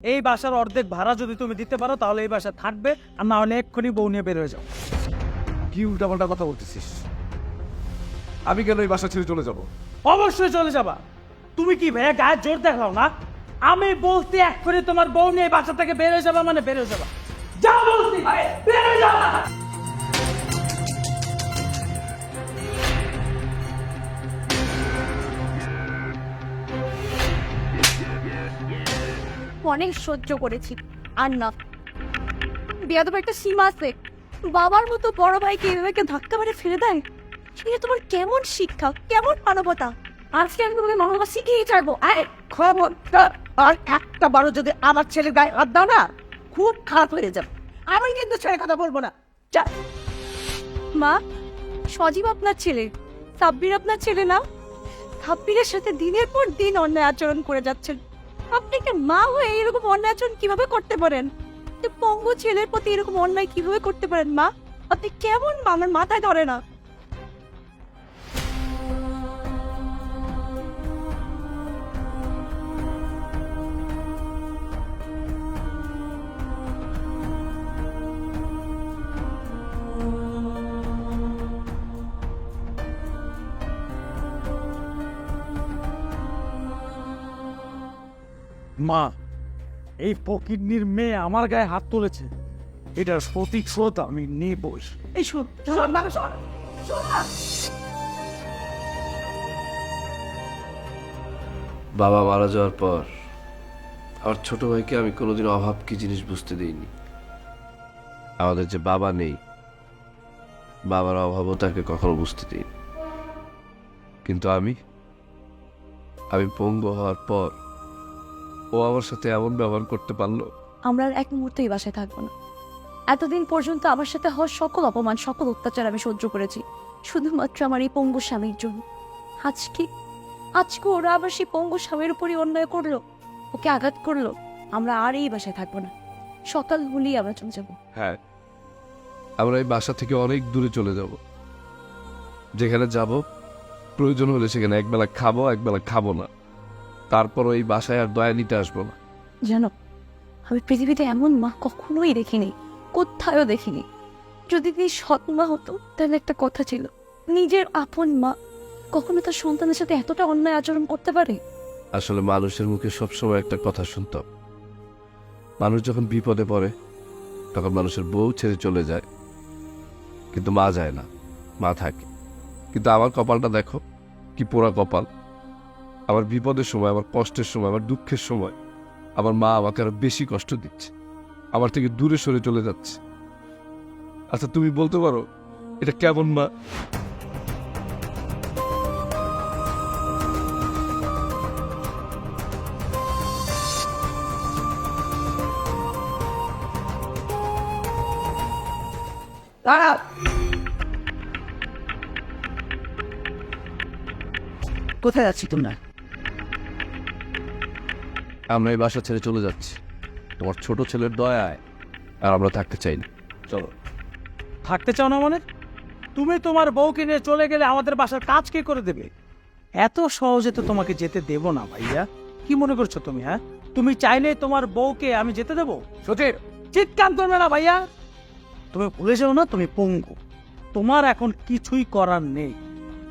এই বাসার অর্ধেক ভাড়া যদি তুমি দিতে পারো তাহলে এই বাসা থাকবে, আর না হলে এক্ষুনি বউ নিয়ে বের হয়ে যাও। কি উল্টাপাল্টা কথা বলতেছিস? আমি কেন এই বাসা ছেড়ে চলে যাব? অবশ্যই চলে যাবা। তুমি কি ভাইয়া গায়ে জোর দেখাও না? আমি বলতে এক্ষুনি তোমার বউ নিয়ে এই বাসা থেকে বের হয়ে যাবা, মানে বের হয়ে যাবা। যা বলছি ভাই, বের হয়ে যাবা। অনেক সহ্য করেছি, আর না। বেয়াদব একটা সীমা আছে। বাবার মতো বড় ভাইকে এভাবে ধাক্কা মেরে ফেলে দেয়, এটা তোমার কেমন শিক্ষা, কেমন মানবতা? আজকে আমি তোমাকে মানবতা শিখিয়ে ছাড়বো। খবরদার, আর একটা বারো যদি আমার ছেলের গায়ে হাত দাও না, খুব খারাপ হয়ে যাবে। আমি কিন্তু ছেলে কথা বলবো না। যা। মা, সজীব আপনার ছেলে, সাব্বির আপনার ছেলে না? সাব্বিরের সাথে দিনের পর দিন অন্যায় আচরণ করে যাচ্ছেন। আপনি একটা মা হয়ে এরকম অন্যায় আচরণ কিভাবে করতে পারেন? পঙ্গু ছেলের প্রতি এরকম অন্যায় কিভাবে করতে পারেন মা? আপনি কেমন মা? আমার মাথায় ধরে না। মা, এই ফকিন্নির মেয়ে আমার গায়ে হাত তুলেছে, এটার প্রতিশোধ আমি নেবই। এই শোন, শোন না, শোন, শোন না। বাবা মারা যাওয়ার পর আমার ছোট ভাইকে আমি কোনোদিন অভাব কি জিনিস বুঝতে দিইনি। আমাদের যে বাবা নেই, বাবার অভাবও তাকে কখনো বুঝতে দিইনি। কিন্তু আমি পঙ্গু হওয়ার পর ও আমার সাথে এমন ব্যবহার করতে পারলো। আমরা আর এক মুহূর্তে এই বাসায় থাকবো না। এতদিন পর্যন্ত আমার সাথে হওয়া সকল অপমান, সকল অত্যাচার আমি সহ্য করেছি শুধুমাত্র আমার এই পঙ্গু স্বামীর জন্য। আজকে ওরা আবার সেই পঙ্গু স্বামীর উপরই অন্যায় করলো, ওকে আঘাত করলো। আমরা আর এই বাসায় থাকবো না, সকাল হলেই আমরা চলে যাবো। হ্যাঁ, আমরা এই বাসা থেকে অনেক দূরে চলে যাব। যেখানে যাব প্রয়োজন হলে সেখানে একবেলা খাবো, একবেলা খাবো না। তারপর এই বাসায় আর দয়া নিতে আসবো না। জানো, আমি পৃথিবীতে এমন মা কখনোই দেখিনি, কোথায়ও দেখিনি। যদি তিনি সৎ মা হতো তাহলে একটা কথা ছিল, নিজের আপন মা কখনো তার সন্তানের সাথে এতটা অন্যায় আচরণ করতে পারে? আসলে মানুষের মুখে সবসময় একটা কথা শুনতাম, মানুষ যখন বিপদে পড়ে তখন মানুষের বউ ছেড়ে চলে যায়, কিন্তু মা যায় না, মা থাকে। কিন্তু আমার কপালটা দেখো, কি পোড়া কপাল। আমার বিপদের সময়, আমার কষ্টের সময়, আমার দুঃখের সময় আমার মা আমাকে আরো বেশি কষ্ট দিচ্ছে, আমার থেকে দূরে সরে চলে যাচ্ছে। আচ্ছা, তুমি বলতে পারো এটা কেমন মা? দাঁড়া। কোথায় যাচ্ছি তোমরা? আমরা এই বাসা ছেড়ে চলে যাচ্ছি তোমার ছোট ছেলের দয়ায়, আর আমরা থাকতে চাই না। চলো। থাকতে চাও না মানে? তুমি তোমার বউকে নিয়ে চলে গেলে আমাদের বাসার কাজ কে করে দেবে? এত সহজে তো তোমাকে যেতে দেব না ভাইয়া। কি মনে করছো তুমি? হ্যাঁ, তুমি চাইলে তোমার বউকে আমি যেতে দেবো? সচিব, চিৎকার করবে না ভাইয়া। তুমি ভুলে যাও না তুমি পঙ্গু, তোমার এখন কিছুই করার নেই।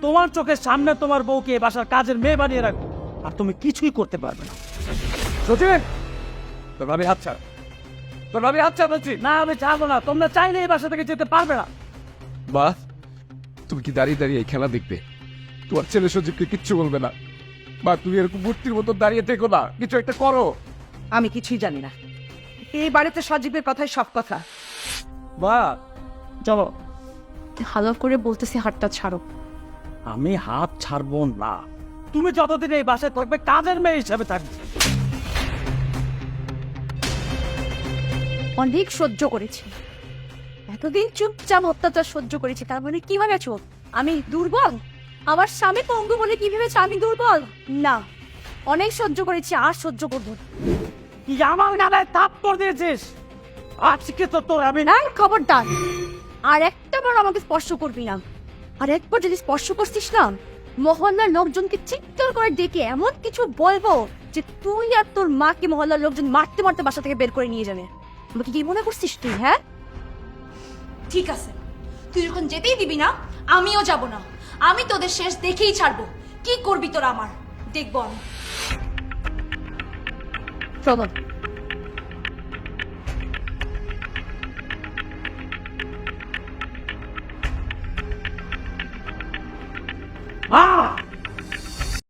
তোমার চোখের সামনে তোমার বউকে এই বাসার কাজের মেয়ে বানিয়ে রাখো, আর তুমি কিছুই করতে পারবে না। সচিব, তোর ভাবি হাত ছাড়, তোর ভাবি হাত ছাড় বলছি। না, আমি চাবো না। তোমরা চাইলে এই বাসা থেকে যেতে পারবে না। মা, তুমি কি দাঁড়িয়ে দাঁড়িয়ে এই খেলা দেখবে? তোমার ছেলে সজীবকে কিচ্ছু বলবে না। মা, তুমি এরকম মূর্তির মতো দাঁড়িয়ে থেকো না, কিছু একটা করো। আমি কিছুই জানি না। এই বাড়িতে সজীবের কথাই সব কথা। বা চলো। ভালো করে বলতেছি, হাতটা ছাড়ো। আমি হাত ছাড়বো না। তুমি যতদিন এই বাসায় থাকবে কাজের মেয়ে হিসাবে থাকবে। অনেক সহ্য করেছি, এতদিন চুপচাপ অত্যাচার সহ্য করেছি। তার মানে কি ভেবেছো আমি দুর্বল? আমার স্বামী পঙ্গু বলে কি ভেবেছো আমি দুর্বল? না, অনেক সহ্য করেছি, আর সহ্য করবো না। কি আমার গালায় থাপ্পড় দিয়েছিস? আজকে তো তোর আমি এই খবরদার, আর একটা বার আমাকে স্পর্শ করবি না। আর একবার যদি স্পর্শ করছিস না, মহল্লার লোকজনকে চিৎকার করে ডেকে এমন কিছু বলবো যে তুই আর তোর মাকে মহল্লার লোকজন মারতে মারতে বাসা থেকে বের করে নিয়ে যাবে। আমাকে কি মনে করছিস তুই? হ্যাঁ, ঠিক আছে, তুই যখন যেতেই দিবি না আমিও যাব না। আমি তোদের শেষ দেখেই ছাড়বো। কি করবি তোরা আমার দেখবো আমি। চলো।